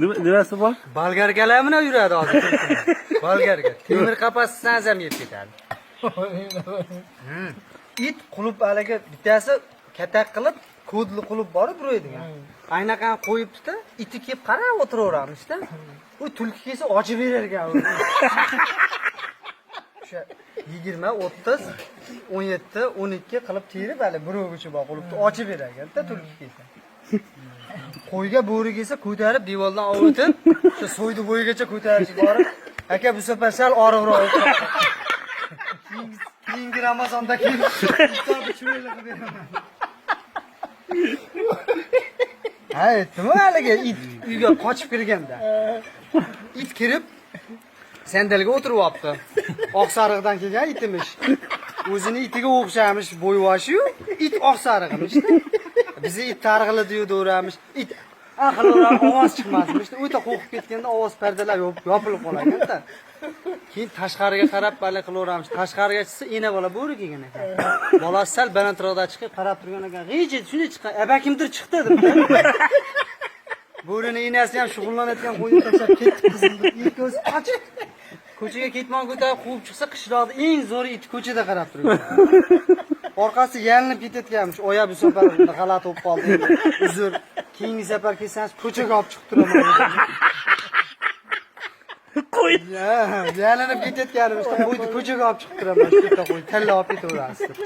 Nimasi bor? Bolgargalar bilan yuradi hozir. Bolgarga. Temir qapasidan ham yeb ketadi. It qulub haliga bittasi katak qilib, kodli qulub borib buraydigan. Aynaqani qo'yibdi-da, iti kelib qarab o'tiraveramiz-da. U tulki kelsa ochib berar ekan. O'sha 20, 30, 17, 12 qilib terib hali birovgacha bor qulubni ochib berar ekan-da tulki kelsa. Qo'yga bo'ri kelsa ko'tarib devordan ovutib, o'sha so'ydi bo'yigacha ko'tarib borib, aka bu safar sal oriqroq o'tib. Keyingi Ramazonda kelib, iftorni cho'yla qilib beraman. Ha, aytdim haliga it uyga qochib kirganda. It kirib sandalga o'tirib olibdi. Oqsariqdan kelgan itimish. O'zini itiga o'xshamish bo'yvoshi-yu, it oqsariqmish-da. Bizi it targ'iladi deyaveramiz. It aqlora ovoz chiqmasmish. O'ta qo'rqib ketganda ovoz pardalar yopilib qolagan-da. Keyin tashqariga qarab bali qilaveramiz. Tashqariga chiqsa ena bola bo'ri kelgan ekan. Bolasi sal balandroqda chiqib qarab turgan ekan. G'iji shunday chiqqan. Abakimdir chiqdi deb. Bo'rini enasi ham shug'ullanayotgan qo'yib tashlab ketdi qizimni. Ikko'zi qochib ko'chaga ketmon ko'tarib quvib chiqsa qishloqda eng zo'r it ko'chada qarab turgan. Orqasi yalinib ketayotganmish. Oya bu safar g'alati bo'lib qoldi. Uzr. Keyingi safar kelsangiz ko'chaga olib chiqib turaman. Qo'y. Yalinib ketayotganimiz. Qo'yni ko'chaga olib chiqib turaman. Bitta qo'y talla olib ketaverasiz.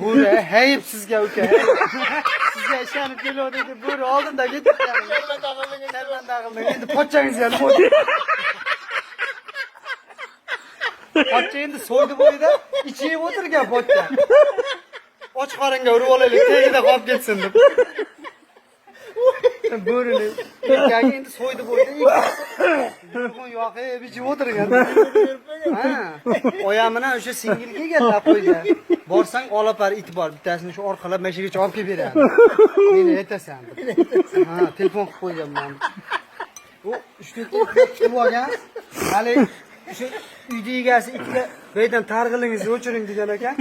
Bo'ri hayib sizga uka. Sizga ishonib keladi. Bo'ri oldinda ketgan. Kallan dag'ildi. Endi pochchangiz ham bo'ldi. Pochcha endi so'ydi bo'yda ichib o'tirgan pochcha. Och qoringa urib olaylik, tagida qolib ketsin deb. Bo'rini erkagi endi so'ydi bo'yda yurgun yoqib ichib o'tirgan. Ha, oyam bilan o'sha singil kelganlar qo'yga. Borsang olapar it bor, bittasini shu orqalab mashigacha olib kelib beradi. Meni aytasan deb. Ha, telefon qilib qo'yganman. U 3-4 qilib olgan. Hali shu uyda egasi itga "Beydan targ'ilingizni o'chiring" degan ekan.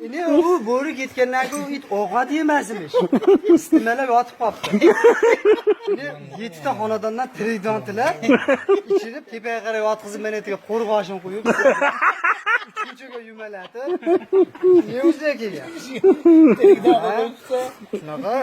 Endi u bo'ri ketgandan keyin it ovqat yemasmish. Istimalab yotib qolibdi. Endi 7 ta xonadondan tiridon tilab, ichirib tepaga qarab yotqizib menetiga qo'rg'oshin qo'yib, ko'chaga yumalatib, ne o'ziga kelgan. Tiridon bo'lsa, shunaqa.